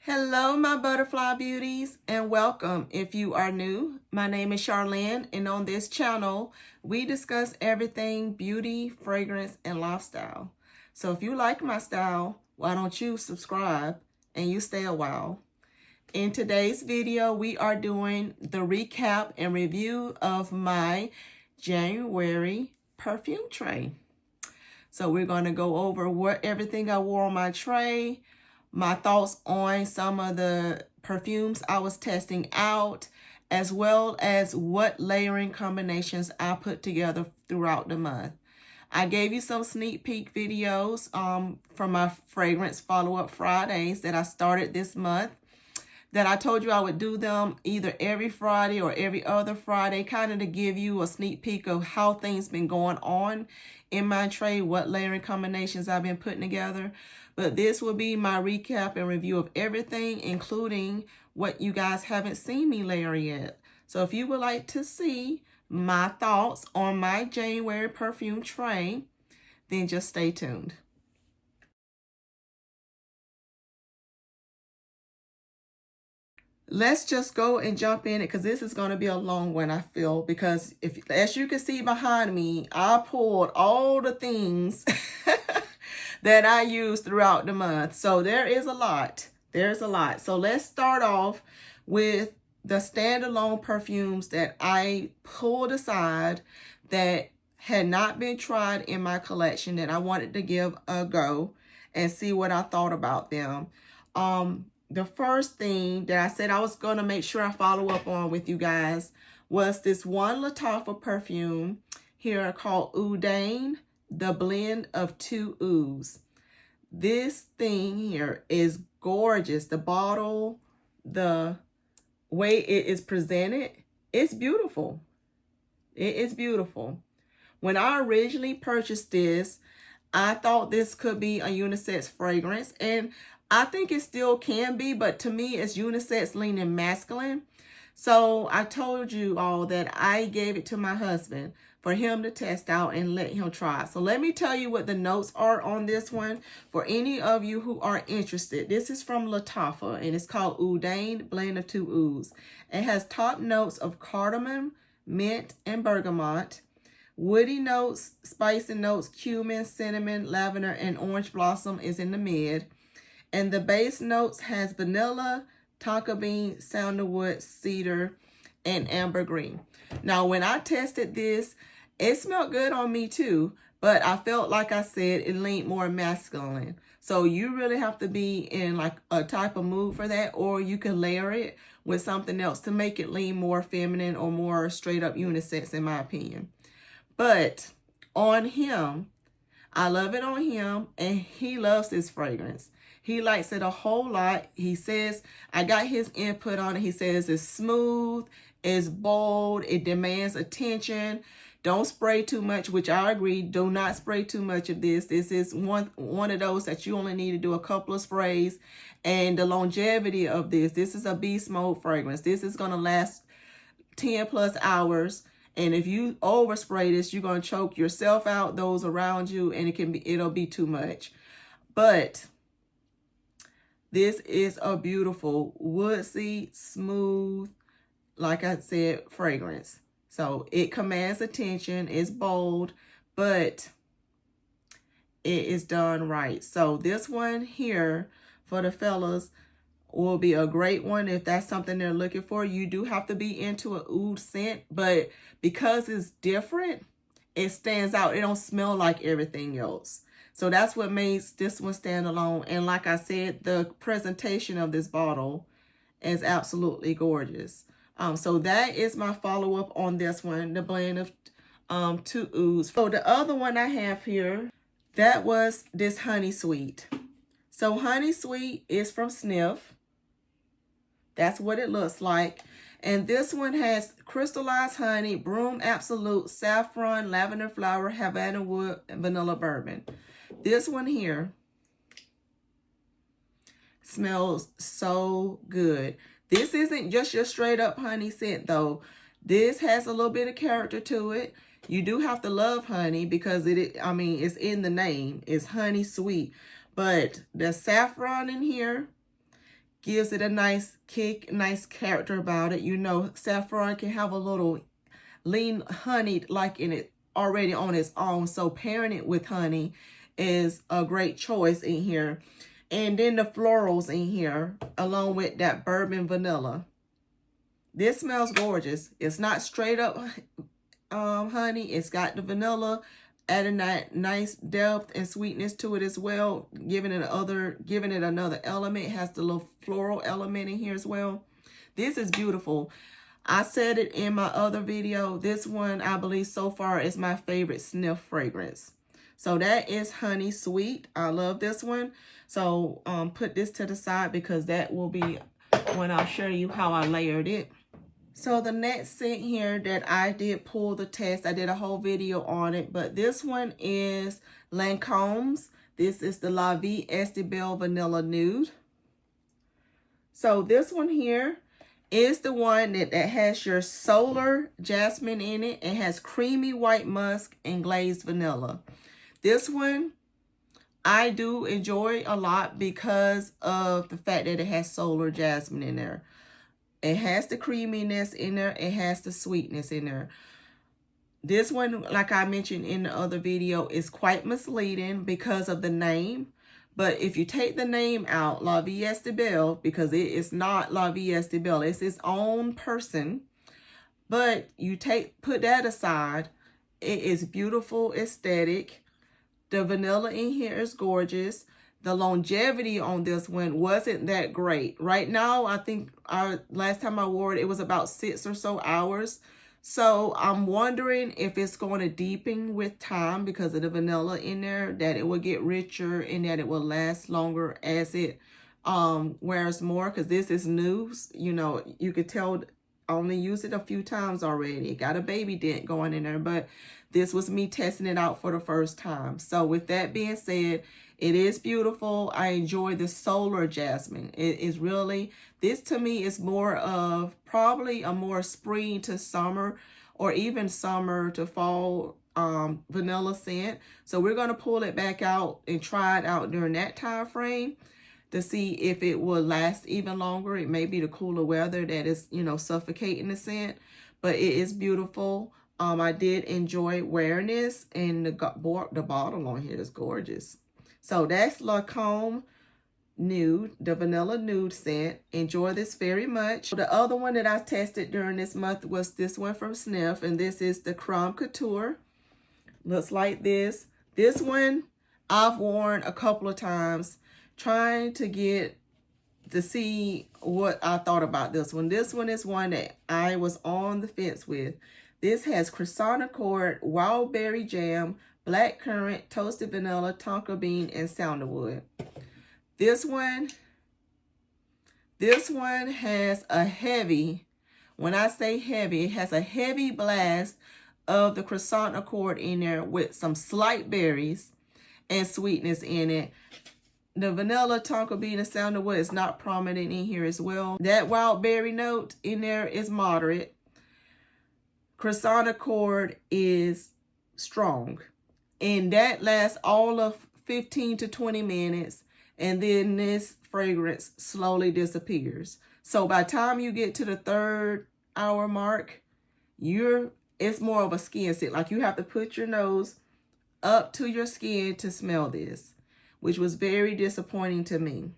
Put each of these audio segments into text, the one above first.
Hello, my butterfly beauties, and welcome. If you are new, my name is Charlene, and on this channel, we discuss everything beauty, fragrance, and lifestyle. So if you like my style, why don't you subscribe and you stay a while. In today's video, we are doing the recap and review of my January perfume tray. So we're going to go over everything I wore on my tray, my thoughts on some of the perfumes I was testing out, as well as what layering combinations I put together throughout the month. I gave you some sneak peek videos from my fragrance follow-up Fridays that I started this month, that I told you I would do them either every Friday or every other Friday, kind of to give you a sneak peek of how things been going on in my tray, what layering combinations I've been putting together. But this will be my recap and review of everything, including what you guys haven't seen me layer yet. So if you would like to see my thoughts on my January perfume tray, then just stay tuned. Let's just go and jump in it, because this is going to be a long one, I feel, because as you can see behind me, I pulled all the things that I use throughout the month. So there is a lot. There's a lot. So let's start off with the standalone perfumes that I pulled aside that had not been tried in my collection, that I wanted to give a go and see what I thought about them. The first thing that I said I was going to make sure I follow up on with you guys was this one Lattafa perfume here called Udane, the blend of two ouds. This thing here is gorgeous. The bottle, the way it is presented, it's beautiful. It is beautiful. When I originally purchased this, I thought this could be a unisex fragrance, and I think it still can be, but to me, it's unisex leaning masculine. So I told you all that I gave it to my husband for him to test out and let him try. So let me tell you what the notes are on this one for any of you who are interested. This is from Lattafa, and it's called Udane, blend of two ouds. It has top notes of cardamom, mint, and bergamot. Woody notes, spicy notes, cumin, cinnamon, lavender, and orange blossom is in the mid. And the base notes has vanilla, tonka bean, sandalwood, cedar, and ambergris. Now, when I tested this, it smelled good on me too, but I felt, like I said, it leaned more masculine. So you really have to be in like a type of mood for that, or you can layer it with something else to make it lean more feminine or more straight up unisex, in my opinion. But on him, I love it on him, and he loves this fragrance. He likes it a whole lot. He says, I got his input on it. He says it's smooth, it's bold, it demands attention. Don't spray too much, which I agree. Do not spray too much of this. This is one of those that you only need to do a couple of sprays. And the longevity of this is a beast mode fragrance. This is going to last 10 plus hours. And if you overspray this, you're going to choke yourself out, those around you, and it'll be too much. But this is a beautiful, woodsy, smooth, like I said, fragrance. So it commands attention, it's bold, but it is done right. So this one here for the fellas will be a great one if that's something they're looking for. You do have to be into an oud scent, but because it's different, it stands out. It don't smell like everything else. So that's what makes this one stand alone. And like I said, the presentation of this bottle is absolutely gorgeous. So that is my follow-up on this one, the blend of two ouds. So the other one I have here, that was this Honey Sweet. So Honey Sweet is from Sniff. That's what it looks like. And this one has crystallized honey, broom absolute, saffron, lavender flower, Havana wood, and vanilla bourbon. This one here smells so good. This isn't just your straight up honey scent though. This has a little bit of character to it. You do have to love honey because it's in the name. It's honey sweet. But the saffron in here gives it a nice kick, nice character about it. You know, saffron can have a little lean honeyed like in it already on its own. So pairing it with honey is a great choice in here. And then the florals in here, along with that bourbon vanilla. This smells gorgeous. It's not straight up honey. It's got the vanilla, adding that nice depth and sweetness to it as well, giving it another element. It has the little floral element in here as well. This is beautiful. I said it in my other video. This one, I believe so far, is my favorite sniff fragrance. So that is Honey Sweet. I love this one. So put this to the side because that will be when I'll show you how I layered it. So the next scent here that I did pull the test, I did a whole video on it, but this one is Lancome's. This is the La Vie Estibelle Vanilla Nude. So this one here is the one that has your solar jasmine in it. It has creamy white musk and glazed vanilla. This one I do enjoy a lot because of the fact that it has solar jasmine in there. It has the creaminess in there. It has the sweetness in there. This one, like I mentioned in the other video, is quite misleading because of the name. But if you take the name out, La Vie Estibelle, because it is not La Vie Estibelle, it's its own person. But you put that aside, it is beautiful, aesthetic. The vanilla in here is gorgeous. The longevity on this one wasn't that great. Right now, I think last time I wore it, it was about 6 or so hours. So I'm wondering if it's going to deepen with time because of the vanilla in there, that it will get richer and that it will last longer as it wears more. Because this is new. You know, you could tell I only used it a few times already. It got a baby dent going in there, but this was me testing it out for the first time. So with that being said, it is beautiful. I enjoy the solar jasmine. It is really, this to me is more of probably a more spring to summer or even summer to fall vanilla scent. So we're going to pull it back out and try it out during that time frame to see if it will last even longer. It may be the cooler weather that is, you know, suffocating the scent, but it is beautiful. I did enjoy wearing this, and the bottle on here is gorgeous. So that's Lancome Nude, the Vanilla Nude scent. Enjoy this very much. The other one that I tested during this month was this one from Sniff, and this is the Creme Couture. Looks like this. This one I've worn a couple of times, trying to see what I thought about this one. This one is one that I was on the fence with. This has Croissant Accord, Wild Berry Jam, Black Currant, Toasted Vanilla, Tonka Bean, and Sandalwood. This one has a heavy, when I say heavy, it has a heavy blast of the Croissant Accord in there with some slight berries and sweetness in it. The vanilla, Tonka Bean, and Sandalwood is not prominent in here as well. That wild berry note in there is moderate. Croissant Accord is strong. And that lasts all of 15 to 20 minutes. And then this fragrance slowly disappears. So by the time you get to the 3rd hour mark, it's more of a skin scent. Like you have to put your nose up to your skin to smell this, which was very disappointing to me.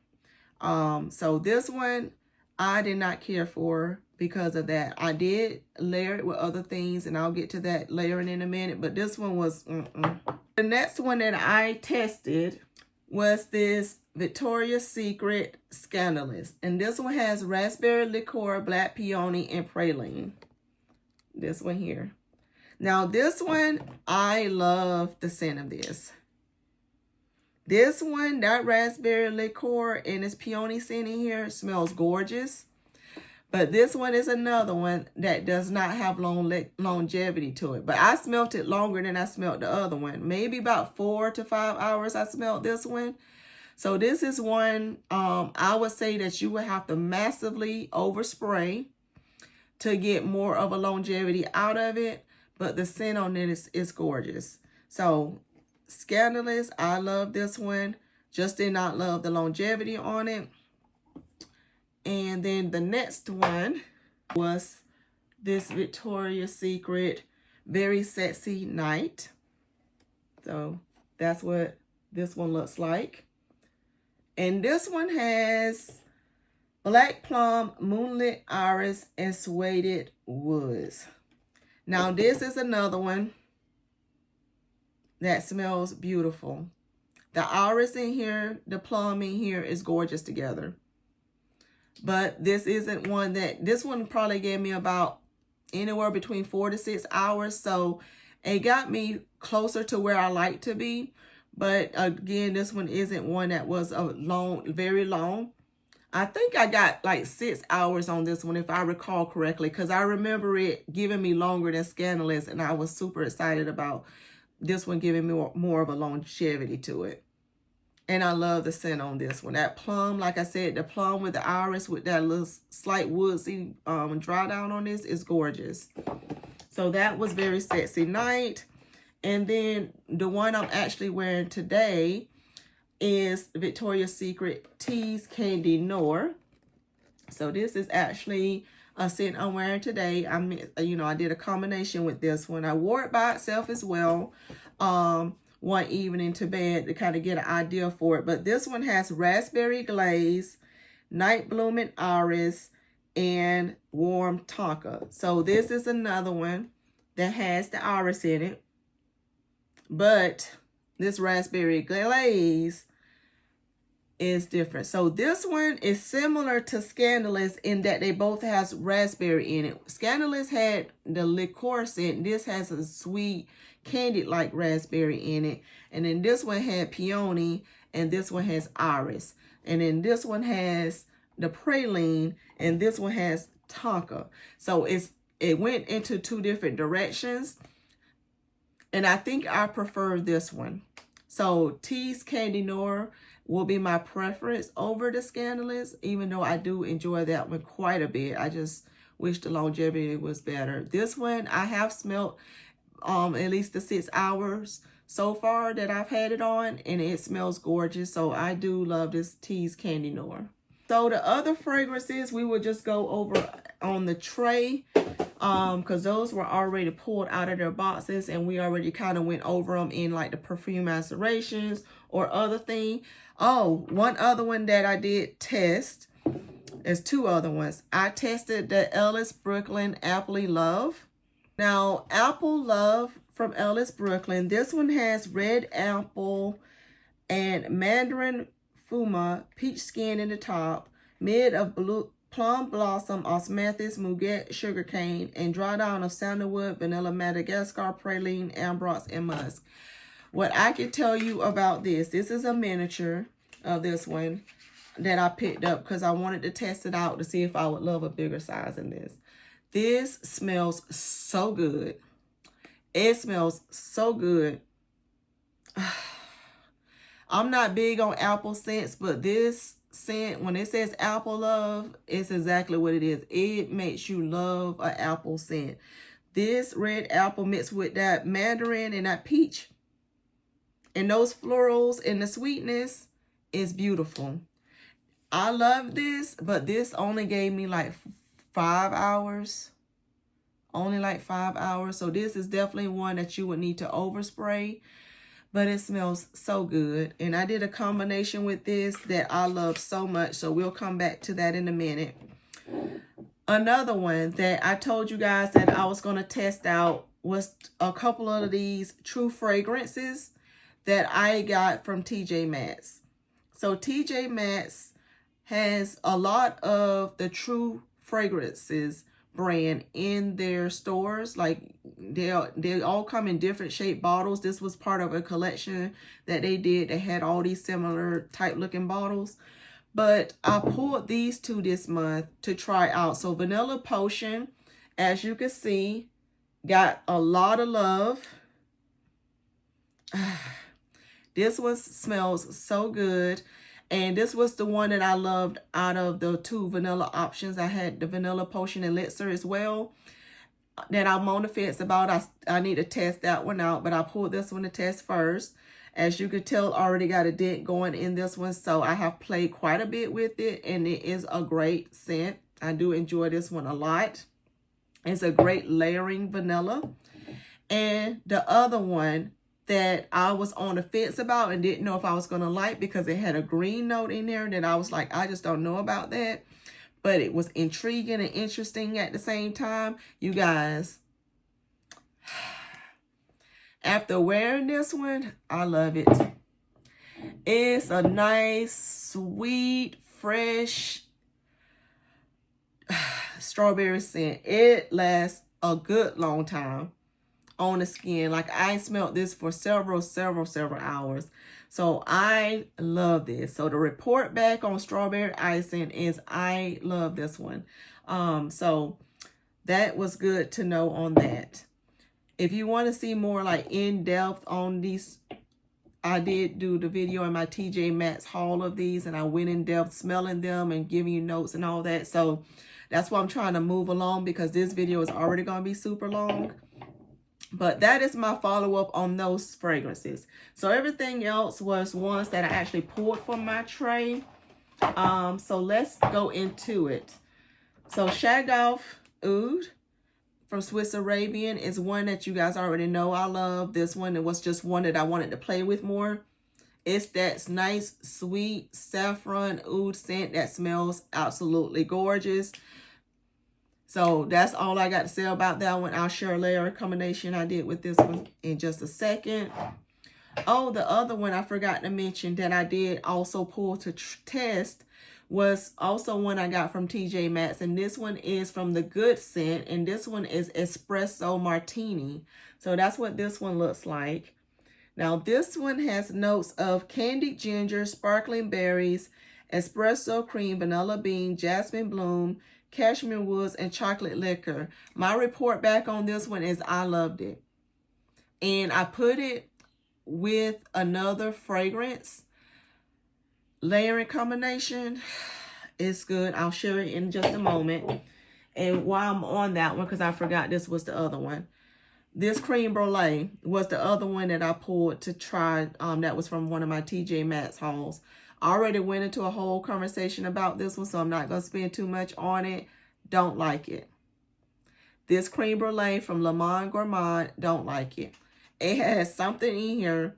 So this one I did not care for because of that. I did layer it with other things, and I'll get to that layering in a minute, but this one was The next one that I tested was this Victoria's Secret Scandalous, and this one has raspberry liqueur, black peony, and praline. This one here. Now this one, I love the scent of this. This one, that raspberry liqueur and this peony scent in here smells gorgeous. But this one is another one that does not have longevity to it. But I smelt it longer than I smelt the other one. Maybe about 4 to 5 hours I smelt this one. So this is one I would say that you would have to massively overspray to get more of a longevity out of it. But the scent on it is gorgeous. So Scandalous, I love this one. Just did not love the longevity on it. And then the next one was this Victoria's Secret Very Sexy Night. So that's what this one looks like. And this one has Black Plum, Moonlit Iris, and Suede Woods. Now this is another one that smells beautiful. The iris in here, the plum in here is gorgeous together. But this isn't one that, this one probably gave me about anywhere between 4 to 6 hours. So it got me closer to where I like to be. But again, this one isn't one that was a long, very long. I think I got like 6 hours on this one, if I recall correctly, because I remember it giving me longer than Scandalous, and I was super excited about this one giving me more of a longevity to it. And I love the scent on this one. That plum, like I said, the plum with the iris with that little slight woodsy dry down on this is gorgeous. So that was Very Sexy Night. And then the one I'm actually wearing today is Victoria's Secret Tease Candy Noir. So this is actually a scent I'm wearing today. I did a combination with this one. I wore it by itself as well. One evening to bed to kind of get an idea for it. But this one has Raspberry Glaze, Night Blooming Iris, and Warm Tonka. So this is another one that has the iris in it. But this Raspberry Glaze is different. So this one is similar to Scandalous in that they both has raspberry in it. Scandalous had the liqueur scent. This has a sweet candied-like raspberry in it. And then this one had peony, and this one has iris. And then this one has the praline, and this one has tonka. So it went into 2 different directions. And I think I prefer this one. So Tease Candy Noir will be my preference over the Scandalous, even though I do enjoy that one quite a bit. I just wish the longevity was better. This one I have smelled at least the 6 hours so far that I've had it on, and it smells gorgeous. So I do love this Tease Candy Noir. So the other fragrances we will just go over on the tray, because those were already pulled out of their boxes, and we already kind of went over them in like the perfume macerations or other thing. Oh, one other one that I did test. There's 2 other ones. I tested the Ellis Brooklyn Appley Love. Now, Apple Love from Ellis Brooklyn. This one has red apple and mandarin fuma, peach skin in the top, mid of blue plum blossom, osmanthus, muguet, sugarcane, and dry down of sandalwood, vanilla, Madagascar, praline, ambrox, and musk. What I can tell you about this is a miniature of this one that I picked up because I wanted to test it out to see if I would love a bigger size than this. This smells so good. It smells so good. I'm not big on apple scents, but this scent, when it says Apple Love, it's exactly what it is. It makes you love an apple scent. This red apple mixed with that mandarin and that peach and those florals and the sweetness is beautiful. I love this, but this only gave me like 5 hours. Only like 5 hours. So this is definitely one that you would need to overspray. But it smells so good. And I did a combination with this that I love so much. So we'll come back to that in a minute. Another one that I told you guys that I was going to test out was a couple of these True Fragrances that I got from TJ Maxx. So TJ Maxx has a lot of the True Fragrances brand in their stores. Like they all come in different shaped bottles. This was part of a collection that they did. They had all these similar type looking bottles. But I pulled these 2 this month to try out. So Vanilla Potion, as you can see, got a lot of love. This one smells so good. And this was the one that I loved out of the 2 vanilla options. I had the Vanilla Potion Elixir as well that I'm on the fence about. I need to test that one out, but I pulled this one to test first. As you could tell, already got a dent going in this one, so I have played quite a bit with it, and it is a great scent. I do enjoy this one a lot. It's a great layering vanilla. And the other one that I was on the fence about and didn't know if I was going to like, because it had a green note in there that I was like, I just don't know about that. But it was intriguing and interesting at the same time. You guys, after wearing this one, I love it. It's a nice, sweet, fresh strawberry scent. It lasts a good long time on the skin. Like, I smelled this for several hours. So I love this. So the report back on strawberry icing is I love this one. So that was good to know on that. If you want to see more like in depth on these, I did do the video in my TJ Maxx haul of these, and I went in depth smelling them and giving you notes and all that. So that's why I'm trying to move along, because this video is already going to be super long. But that is my follow-up on those fragrances. So everything else was ones that I actually pulled from my tray. So let's go into it. So Standout Oud from Swiss Arabian is one that you guys already know I love. This one, it was just one that I wanted to play with more. It's that nice, sweet saffron oud scent that smells absolutely gorgeous. So that's all I got to say about that one. I'll share a layer combination I did with this one in just a second. Oh, the other one I forgot to mention that I did also pull to test was also one I got from TJ Maxx. And this one is from the Good Scent. And this one is Espresso Martini. So that's what this one looks like. Now this one has notes of candied ginger, sparkling berries, espresso cream, vanilla bean, jasmine bloom, cashmere woods, and chocolate liquor. My report back on this one is I loved it. And I put it with another fragrance layering combination. It's good. I'll share it in just a moment. And while I'm on that one, because I forgot this was the other one, this cream brulee was the other one that I pulled to try. That was from one of my TJ Maxx hauls. I already went into a whole conversation about this one, so I'm not going to spend too much on it. Don't like it. This cream brulee from Le Monde Gourmand, don't like it. It has something in here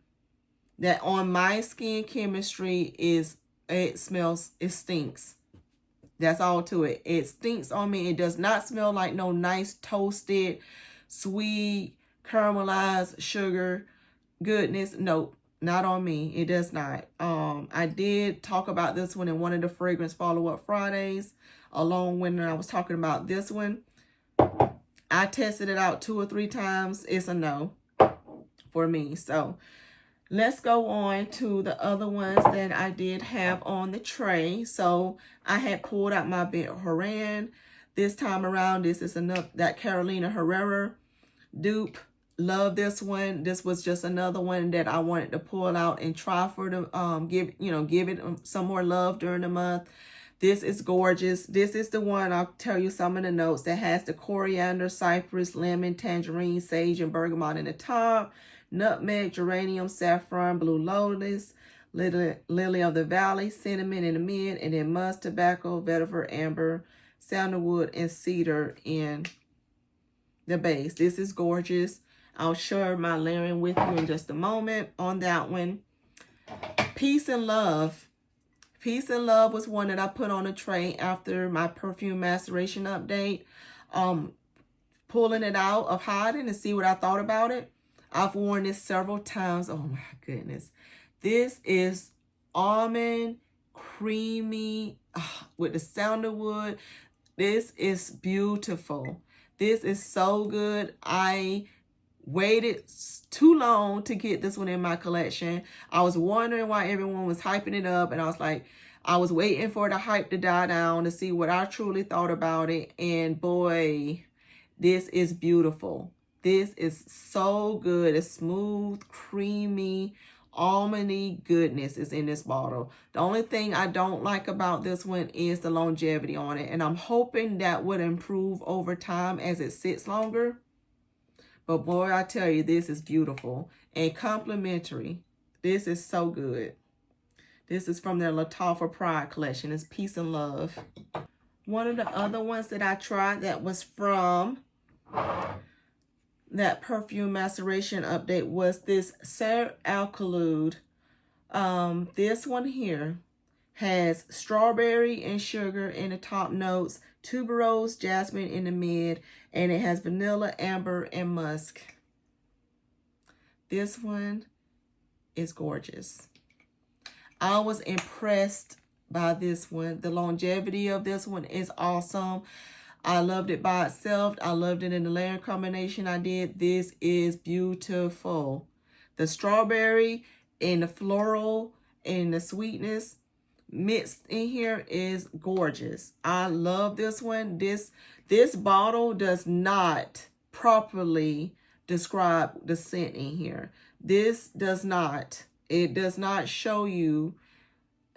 that on my skin chemistry it stinks. That's all to it. It stinks on me. It does not smell like no nice toasted, sweet, caramelized sugar goodness. Nope. Not on me. It does not. I did talk about this one in one of the fragrance follow-up Fridays, along when I was talking about this one. I tested it out 2 or 3 times. It's a no for me. So let's go on to the other ones that I did have on the tray. So I had pulled out my bit Haran. This time around, this is that Carolina Herrera dupe. Love this one. This was just another one that I wanted to pull out and try for the give it some more love during the month. This is gorgeous. This is the one, I'll tell you some of the notes, that has the coriander, cypress, lemon, tangerine, sage, and bergamot in the top, nutmeg, geranium, saffron, blue lotus, lily of the valley, cinnamon in the mid, and then musk, tobacco, vetiver, amber, sandalwood, and cedar in the base. This is gorgeous. I'll share my layering with you in just a moment on that one. Peace and Love. Peace and Love was one that I put on a tray after my perfume maceration update. Pulling it out of hiding to see what I thought about it. I've worn this several times. Oh my goodness. This is almond, creamy, with the sandalwood. This is beautiful. This is so good. I waited too long to get this one in my collection. I was wondering why everyone was hyping it up, and I was like, I was waiting for the hype to die down to see what I truly thought about it. And boy, this is beautiful. This is so good. It's smooth, creamy, almondy goodness is in this bottle. The only thing I don't like about this one is the longevity on it, and I'm hoping that would improve over time as it sits longer. But boy, I tell you, this is beautiful and complimentary. This is so good. This is from their Lattafa Pride collection. It's Peace and Love. One of the other ones that I tried that was from that perfume maceration update was this Ser Alkalude. This one here has strawberry and sugar in the top notes, tuberose, jasmine in the mid, and it has vanilla, amber, and musk. This one is gorgeous. I was impressed by this one. The longevity of this one is awesome. I loved it by itself. I loved it in the layering combination I did. This is beautiful. The strawberry and the floral and the sweetness mixed in here is gorgeous. I love this one. This bottle does not properly describe the scent in here. This does not. It does not show you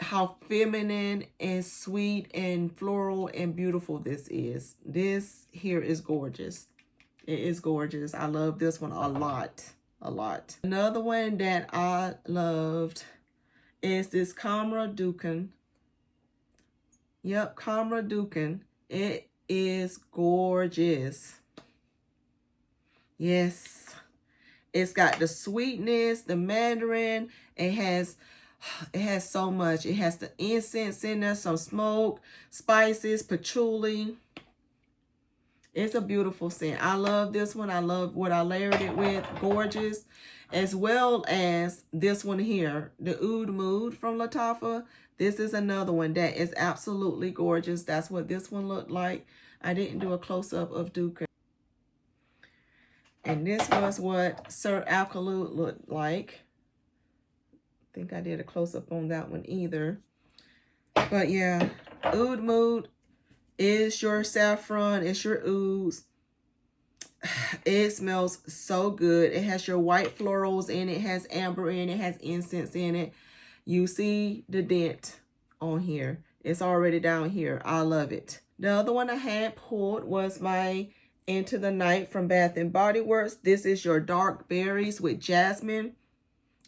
how feminine and sweet and floral and beautiful this is. This here is gorgeous. It is gorgeous. I love this one a lot. A lot. Another one that I loved is this Kamra Dukan. Yep, Kamra Dukan. It is gorgeous. Yes. It's got the sweetness, the mandarin. It has so much. It has the incense in there, some smoke, spices, patchouli. It's a beautiful scent. I love this one. I love what I layered it with. Gorgeous. As well as this one here, the Oud Mood from Lattafa. This is another one that is absolutely gorgeous. That's what this one looked like. I didn't do a close-up of Duca. And this was what Ser Alkalude looked like. I think I did a close-up on that one either. But yeah, Oud Mood is your saffron. It's your ouds. It smells so good. It has your white florals in it. It has amber in it. It has incense in it. You see the dent on here. It's already down here. I love it. The other one I had pulled was my Into the Night from Bath and Body Works. This is your dark berries with jasmine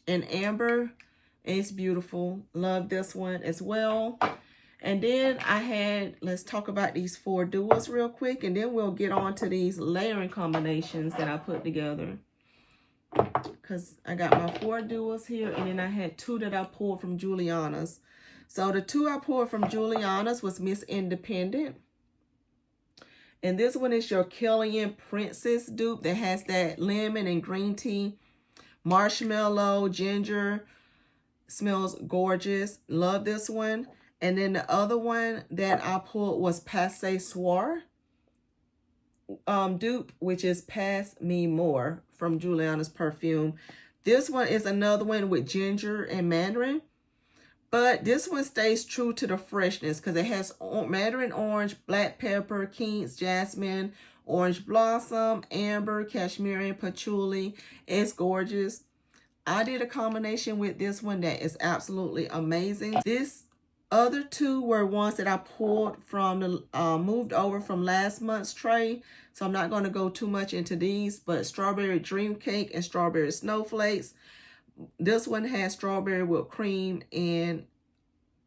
and amber. It's beautiful. Love this one as well. And then I had, let's talk about these 4 duos real quick, and then we'll get on to these layering combinations that I put together. Because I got my 4 duos here, and then I had 2 that I pulled from Juliana's. So the 2 I pulled from Juliana's was Miss Independent. And this one is your Killian Princess dupe that has that lemon and green tea, marshmallow, ginger. Smells gorgeous. Love this one. And then the other one that I pulled was Passe Soir dupe, which is Pass Me More from Juliana's Perfume. This one is another one with ginger and mandarin. But this one stays true to the freshness because it has mandarin orange, black pepper, King's jasmine, orange blossom, amber, cashmere, patchouli. It's gorgeous. I did a combination with this one that is absolutely amazing. This other 2 were ones that I pulled from the moved over from last month's tray. So I'm not going to go too much into these, but Strawberry Dream Cake and Strawberry Snowflakes. This one has strawberry whipped cream and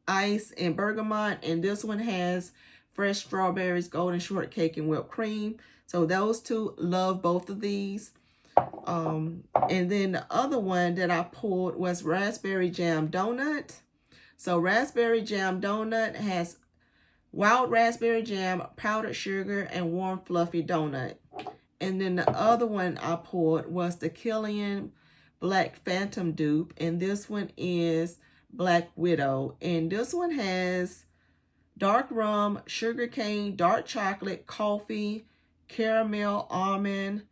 ice and bergamot, and this one has fresh strawberries, golden shortcake, and whipped cream. So those 2, love both of these. And then the other one that I pulled was Raspberry Jam Donut. So Raspberry Jam Donut has wild raspberry jam, powdered sugar, and warm fluffy donut. And then the other one I pulled was the Killian Black Phantom dupe, and this one is Black Widow. And this one has dark rum, sugar cane, dark chocolate, coffee, caramel, almond,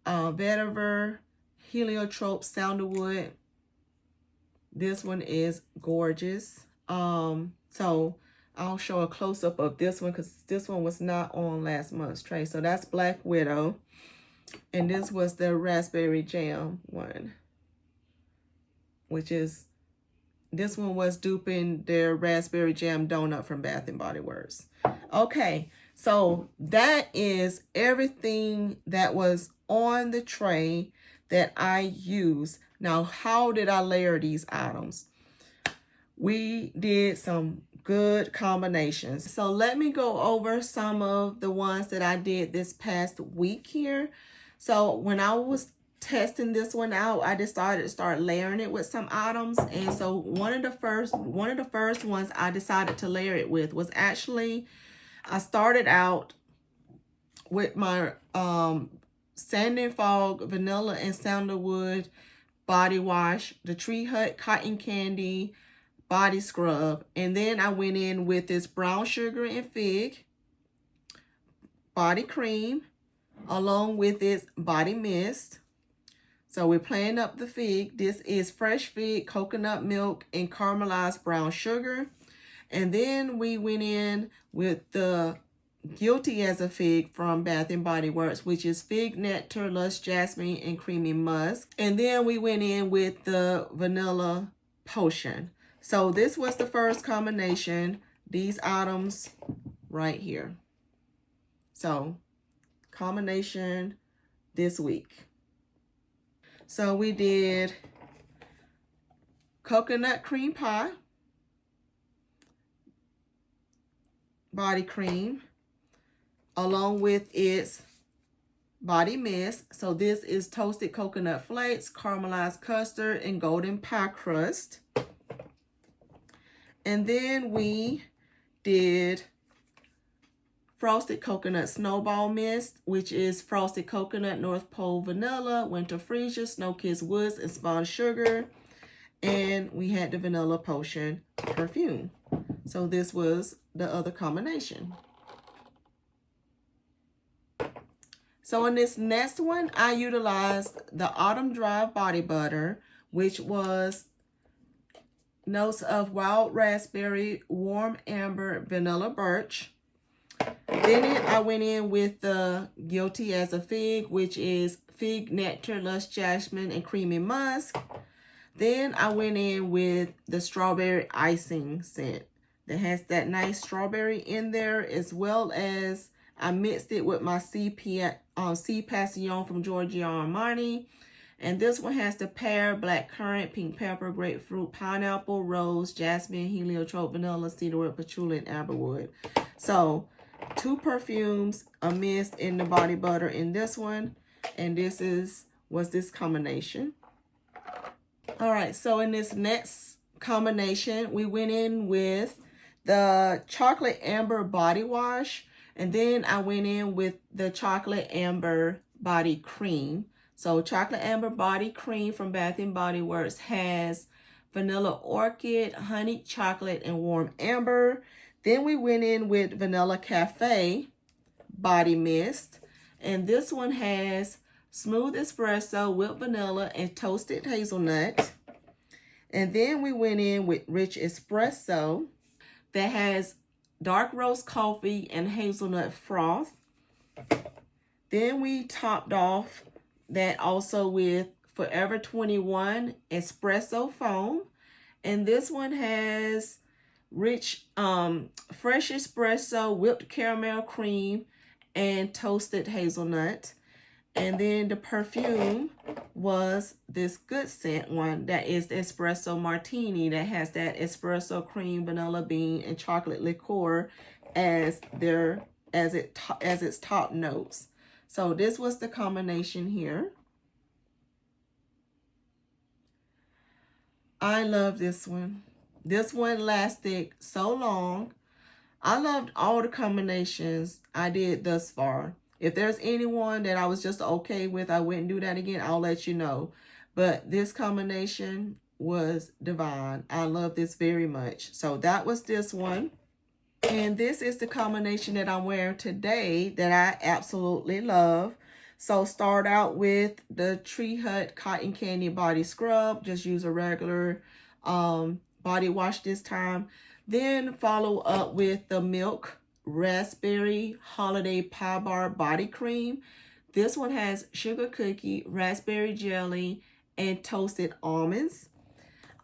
vetiver, heliotrope, sandalwood. This one is gorgeous. So I'll show a close-up of this one because this one was not on last month's tray. So that's Black Widow. And this was the Raspberry Jam one, which is, this one was duping their Raspberry Jam Donut from Bath and Body Works. Okay, so that is everything that was on the tray that I use. Now, how did I layer these items? We did some good combinations. So let me go over some of the ones that I did this past week here. So when I was testing this one out, I decided to start layering it with some items. And so one of the first ones I decided to layer it with was actually, I started out with my Sand Fog Vanilla and Sandalwood body wash, the Tree Hut Cotton Candy body scrub, and then I went in with this brown sugar and fig body cream along with its body mist. So we're playing up the fig. This is fresh fig, coconut milk, and caramelized brown sugar. And then we went in with the Guilty as a Fig from Bath and Body Works, which is fig nectar, lush jasmine, and creamy musk. And then we went in with the vanilla potion. So this was the first combination, these items right here. So combination this week. So we did coconut cream pie, body cream, along with its body mist. So this is toasted coconut flakes, caramelized custard, and golden pie crust. And then we did frosted coconut snowball mist, which is frosted coconut, North Pole vanilla, winter freesia, snow kissed woods, and spun sugar. And we had the vanilla potion perfume. So this was the other combination. So in this next one, I utilized the Autumn Drive body butter, which was notes of wild raspberry, warm amber, vanilla birch. Then I went in with the Guilty as a Fig, which is fig nectar, lush jasmine, and creamy musk. Then I went in with the strawberry icing scent that has that nice strawberry in there, as well as I mixed it with my C Passion from Giorgio Armani. And this one has the pear, black currant, pink pepper, grapefruit, pineapple, rose, jasmine, heliotrope, vanilla, cedarwood, patchouli, and amberwood. So 2 perfumes, a mist, in the body butter in this one. And this was this combination. All right, so in this next combination, we went in with the chocolate amber body wash. And then I went in with the chocolate amber body cream. So chocolate amber body cream from Bath and Body Works has vanilla orchid, honey chocolate, and warm amber. Then we went in with vanilla cafe body mist. And this one has smooth espresso, whipped vanilla, and toasted hazelnut. And then we went in with rich espresso that has dark roast coffee and hazelnut froth. Then we topped off that also with Forever 21 espresso foam. And this one has rich fresh espresso, whipped caramel cream, and toasted hazelnut. And then the perfume was this good scent one that is the espresso martini that has that espresso cream, vanilla bean, and chocolate liqueur as its top notes. So this was the combination here. I love this one. This one lasted so long. I loved all the combinations I did thus far. If there's anyone that I was just okay with, I wouldn't do that again, I'll let you know. But this combination was divine. I love this very much. So that was this one. And this is the combination that I'm wearing today that I absolutely love. So start out with the Tree Hut Cotton Candy Body Scrub. Just use a regular body wash this time. Then follow up with the Milk Raspberry Holiday Pie Bar Body Cream. This one has sugar cookie, raspberry jelly, and toasted almonds.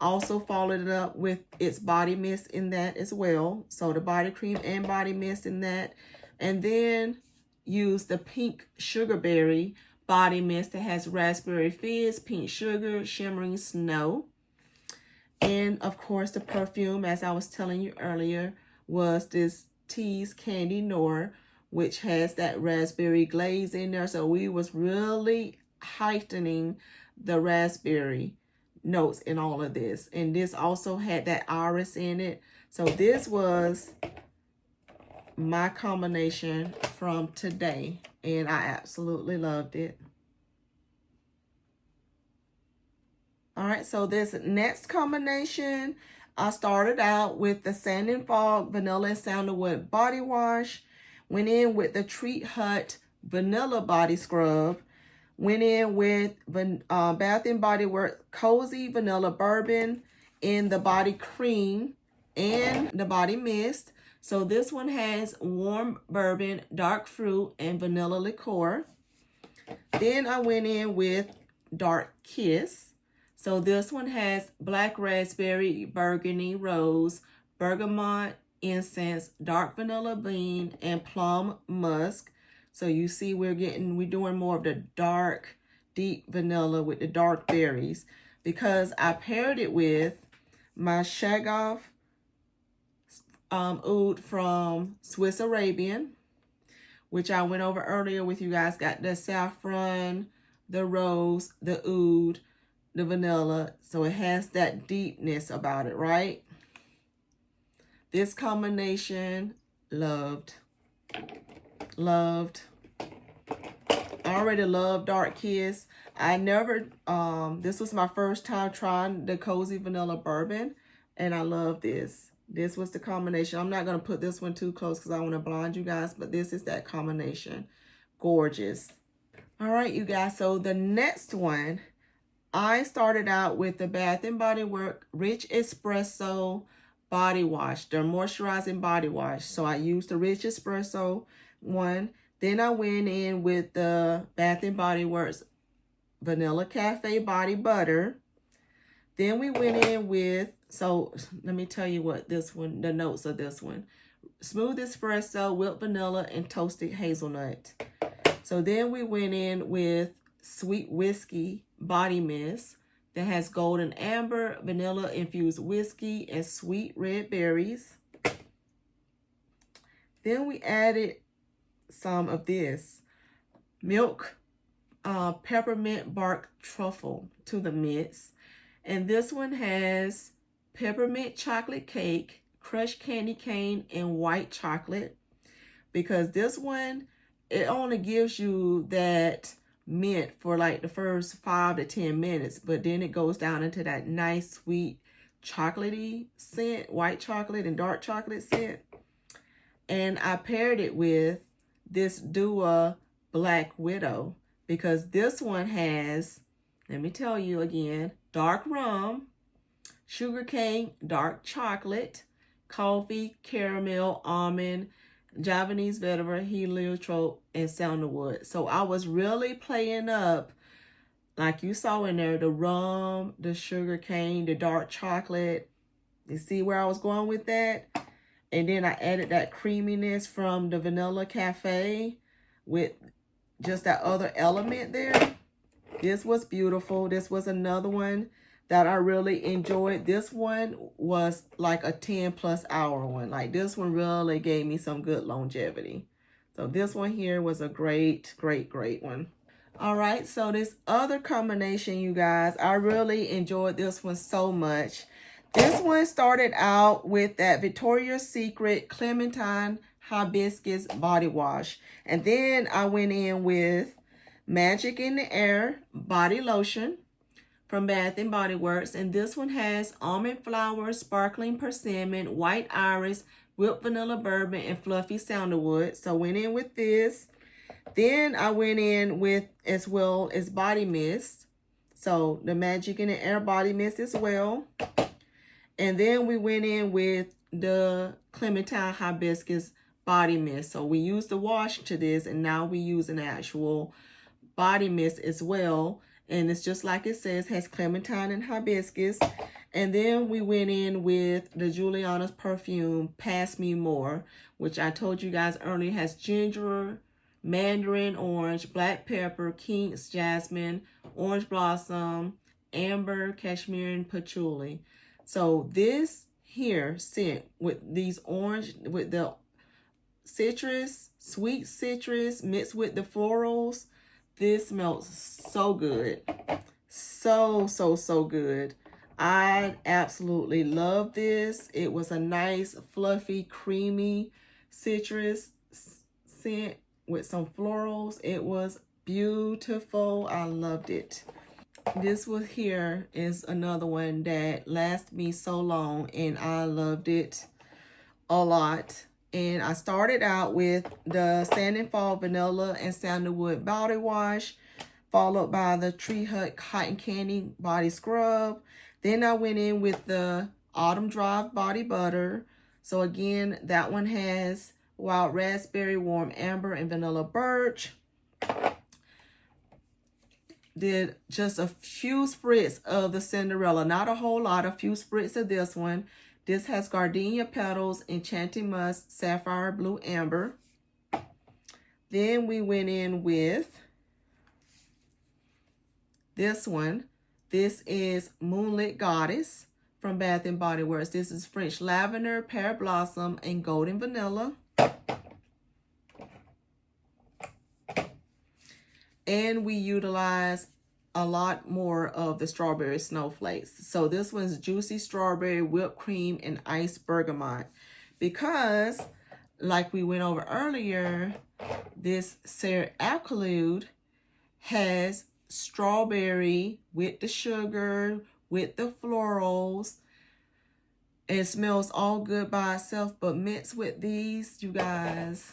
Also followed it up with its body mist in that as well. So the body cream and body mist in that. And then use the pink sugar berry body mist that has raspberry fizz, pink sugar, shimmering snow. And of course, the perfume, as I was telling you earlier, was this Tease Candy Noir, which has that raspberry glaze in there. So we was really heightening the raspberry notes in all of this. And this also had that iris in it. So this was my combination from today, and I absolutely loved it. All right, so this next combination, I started out with the Sand and Fog Vanilla and Sandalwood Body Wash, went in with the Treat Hut Vanilla Body Scrub, went in with Bath and Body Works Cozy Vanilla Bourbon in the body cream and the body mist. So this one has warm bourbon, dark fruit, and vanilla liqueur. Then I went in with Dark Kiss. So this one has black raspberry, burgundy rose, bergamot incense, dark vanilla bean, and plum musk. So you see we're doing more of the dark, deep vanilla with the dark berries, because I paired it with my Shagoff oud from Swiss Arabian, which I went over earlier with you guys. Got the saffron, the rose, the oud, the vanilla, so it has that deepness about it, right? This combination, loved. I already love Dark Kiss. I never, this was my first time trying the Cozy Vanilla Bourbon, and I love this. This was the combination. I'm not going to put this one too close because I want to blind you guys, but this is that combination. Gorgeous. All right, you guys, so the next one, I started out with the Bath and Body Works Rich Espresso Body Wash, their moisturizing body wash. So I used the Rich Espresso one. Then I went in with the Bath and Body Works Vanilla Cafe Body Butter. Then we went in with, so let me tell you what this one, the notes of this one. Smooth Espresso, whipped vanilla, and toasted hazelnut. So then we went in with Sweet Whiskey Body Mist that has golden amber, vanilla infused whiskey, and sweet red berries. Then we added some of this milk peppermint bark truffle to the mix. And this one has peppermint chocolate cake, crushed candy cane, and white chocolate. Because this one, it only gives you that mint for like the first 5 to 10 minutes, but then it goes down into that nice sweet chocolatey scent, white chocolate and dark chocolate scent. And I paired it with this Dua Black Widow, because this one has, let me tell you again, dark rum, sugarcane, dark chocolate, coffee, caramel, almond, Javanese vetiver, heliotrope, and sandalwood. So I was really playing up, like you saw in there, the rum, the sugar cane, the dark chocolate. You see where I was going with that? And then I added that creaminess from the Vanilla Cafe with just that other element there. This was beautiful. This was another one that I really enjoyed. This one was like a 10+ hour one. Like this one really gave me some good longevity. So this one here was a great one. All right, so this other combination, you guys, I really enjoyed this one so much. This one started out with that Victoria's Secret Clementine Hibiscus Body Wash. And then I went in with Magic in the Air Body Lotion from Bath and Body Works. And this one has almond flower, sparkling persimmon, white iris, whipped vanilla bourbon, and fluffy sandalwood. So went in with this. Then I went in with, as well as body mist. So the Magic in the Air body mist as well. And then we went in with the Clementine Hibiscus body mist. So we used the wash to this, and now we use an actual body mist as well. And it's just like it says, has clementine and hibiscus. And then we went in with the Juliana's Perfume Pass Me More, which I told you guys earlier has ginger, mandarin orange, black pepper, King's jasmine, orange blossom, amber, cashmere, and patchouli. So this here scent with these orange, with the citrus, sweet citrus mixed with the florals, this smells so good. So good. I absolutely love this. It was a nice, fluffy, creamy citrus scent with some florals. It was beautiful. I loved it. This one here is another one that lasted me so long, and I loved it a lot. And I started out with the Sand and Fall Vanilla and Sandalwood Body Wash, followed by the Tree Hut Cotton Candy Body Scrub. Then I went in with the Autumn Drive Body Butter. So again, that one has Wild Raspberry, Warm Amber, and Vanilla Birch. Did just a few spritz of the Cinderella, not a whole lot, a few spritz of this one. This has Gardenia Petals, Enchanting Musk, Sapphire Blue Amber. Then we went in with this one. This is Moonlit Goddess from Bath and Body Works. This is French Lavender, Pear Blossom, and Golden Vanilla. And we utilize a lot more of the strawberry snowflakes. So this one's Juicy Strawberry, Whipped Cream, and Iced Bergamot. Because, like we went over earlier, this Ser Alkalude has strawberry with the sugar, with the florals. It smells all good by itself, but mixed with these, you guys,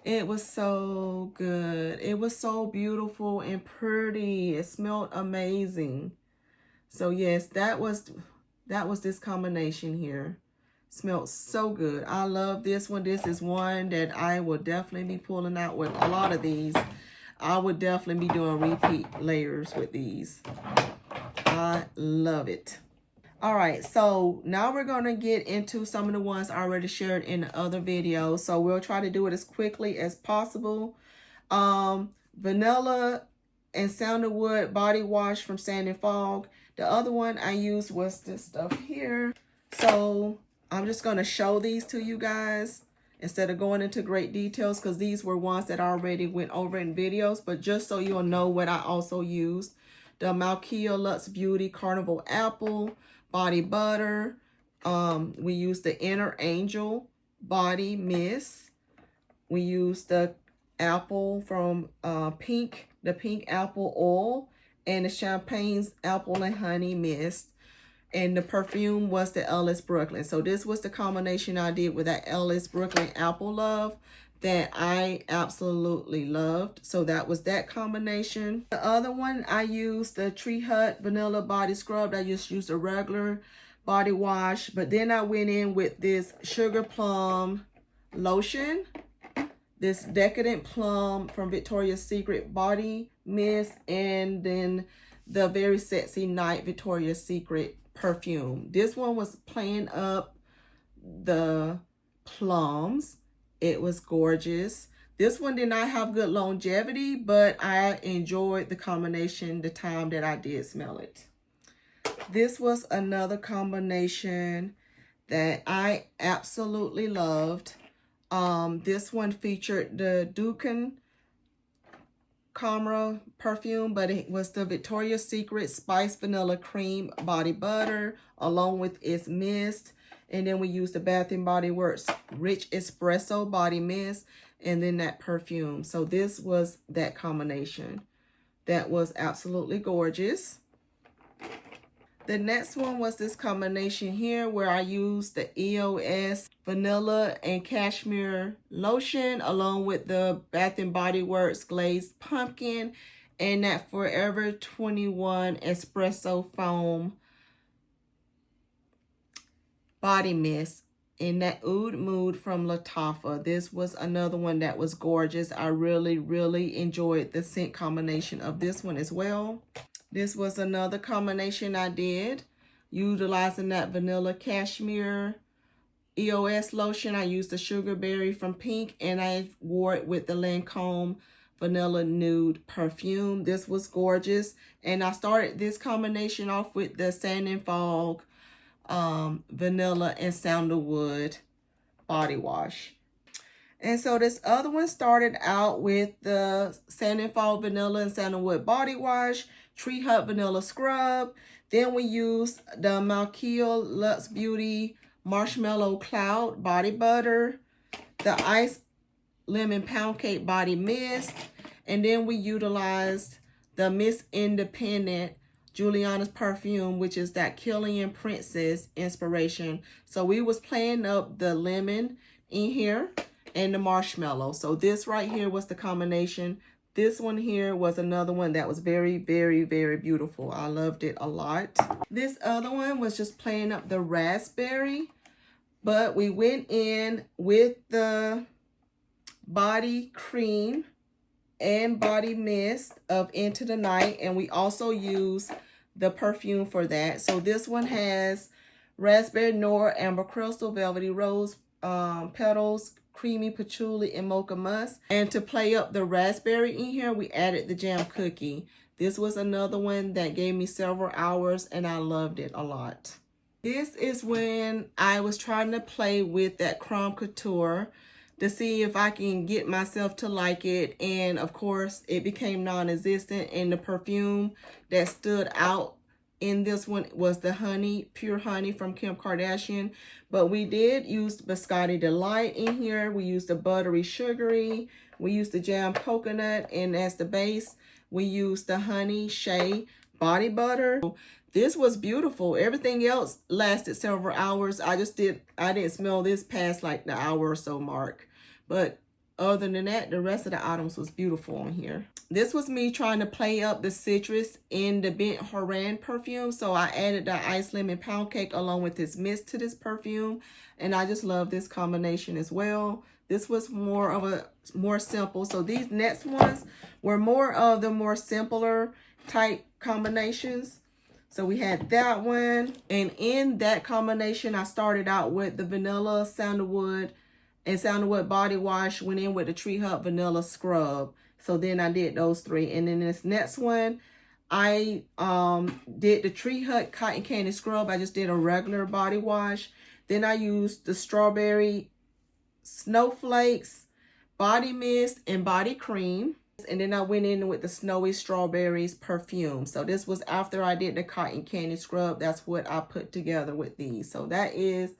it was so good. It was so beautiful and pretty. It smelled amazing. So yes, that was this combination here. Smelled so good. I love this one. This is one that I will definitely be pulling out with a lot of these. I would definitely be doing repeat layers with these. I love it. All right, so now we're going to get into some of the ones I already shared in the other videos. So we'll try to do it as quickly as possible. Vanilla and Sandalwood Body Wash from Sand and Fog. The other one I used was this stuff here. So I'm just going to show these to you guys instead of going into great details, because these were ones that I already went over in videos. But just so you'll know what I also used. The Malkia Luxe Beauty Carnival Apple Body Butter. We used the Inner Angel Body Mist. We used the apple from the pink apple oil, and the Champagne's Apple and Honey Mist. And the perfume was the Ellis Brooklyn. So this was the combination I did with that Ellis Brooklyn Apple Love that I absolutely loved. So that was that combination. The other one, I used the Tree Hut Vanilla Body Scrub. I just used a regular body wash. But then I went in with this Sugar Plum Lotion. This Decadent Plum from Victoria's Secret Body Mist. And then the Very Sexy Night Victoria's Secret Perfume. This one was playing up the plums. It was gorgeous. This one did not have good longevity, but I enjoyed the combination the time that I did smell it. This was another combination that I absolutely loved. This one featured the Ducan Camera perfume, but it was the Victoria's Secret Spice Vanilla Cream Body Butter along with its mist. And then we used the Bath and Body Works Rich Espresso Body Mist, and then that perfume. So this was that combination. That was absolutely gorgeous. The next one was this combination here where I used the EOS Vanilla and Cashmere Lotion along with the Bath and Body Works Glazed Pumpkin and that Forever 21 Espresso Foam Body Mist in that Oud Mood from Lattafa. This was another one that was gorgeous. I really enjoyed the scent combination of this one as well. This was another combination I did, utilizing that Vanilla Cashmere EOS lotion. I used the Sugar Berry from Pink, and I wore it with the Lancome Vanilla Nude perfume. This was gorgeous. And I started this combination off with the Sand and Fog Vanilla and Sandalwood body wash. And so this other one started out with the Sand and Fog Vanilla and Sandalwood body wash, Tree Hut Vanilla scrub. Then we used the Malkiel Luxe Beauty Marshmallow Cloud body butter, the Ice Lemon Pound Cake body mist, and then we utilized the Miss Independent Juliana's perfume, which is that Killian Princess inspiration. So we was playing up the lemon in here and the marshmallow. So this right here was the combination. This one here was another one that was very, very, very beautiful. I loved it a lot. This other one was just playing up the raspberry, but we went in with the body cream and body mist of Into the Night, and we also use the perfume for that. So this one has raspberry noir, amber crystal, velvety rose petals, creamy patchouli, and mocha musk. And to play up the raspberry in here, we added the jam cookie. This was another one that gave me several hours, and I loved it a lot. This is when I was trying to play with that Creme Couture to see if I can get myself to like it. And of course, it became non-existent. And the perfume that stood out in this one was the honey, pure honey from Kim Kardashian. But we did use Biscotti Delight in here. We used the buttery sugary. We used the jam coconut. And as the base, we used the honey shea body butter. This was beautiful. Everything else lasted several hours. I didn't smell this past like the hour or so mark. But other than that, the rest of the items was beautiful on here. This was me trying to play up the citrus in the Bent Horan perfume. So I added the Ice Lemon Pound Cake along with this mist to this perfume. And I just love this combination as well. This was more simple. So these next ones were more of the more simpler type combinations. So we had that one. And in that combination, I started out with the Vanilla Sandalwood and Sandalwood body wash, went in with the Tree Hut Vanilla scrub. So then I did those three. And then this next one, I did the Tree Hut Cotton Candy scrub. I just did a regular body wash. Then I used the Strawberry Snowflakes body mist and body cream. And then I went in with the Snowy Strawberries perfume. So this was after I did the Cotton Candy scrub. That's what I put together with these. So that is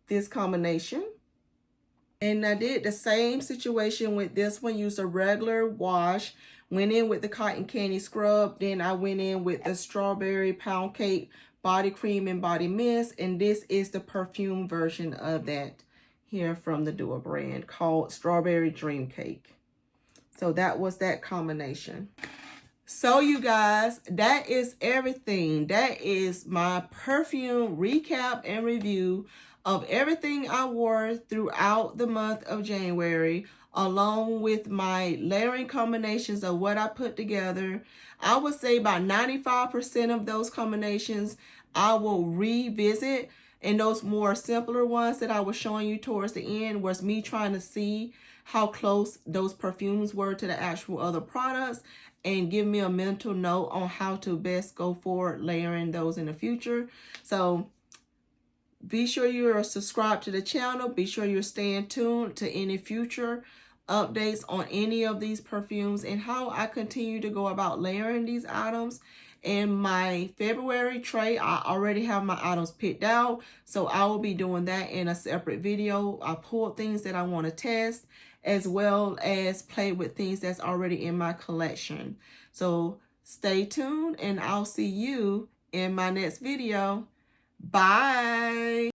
this combination. And I did the same situation with this one. Used a regular wash. Went in with the Cotton Candy scrub. Then I went in with the Strawberry Pound Cake body cream and body mist. And this is the perfume version of that here from the Dua brand called Strawberry Dream Cake. So that was that combination. So you guys, that is everything. That is my perfume recap and review of everything I wore throughout the month of January, along with my layering combinations of what I put together. I would say about 95% of those combinations I will revisit, and those more simpler ones that I was showing you towards the end was me trying to see how close those perfumes were to the actual other products and give me a mental note on how to best go forward layering those in the future. So be sure you're subscribed to the channel. Be sure you're staying tuned to any future updates on any of these perfumes and how I continue to go about layering these items. In my February tray, I already have my items picked out, so I will be doing that in a separate video. I pulled things that I want to test as well as play with things that's already in my collection. So stay tuned and I'll see you in my next video. Bye.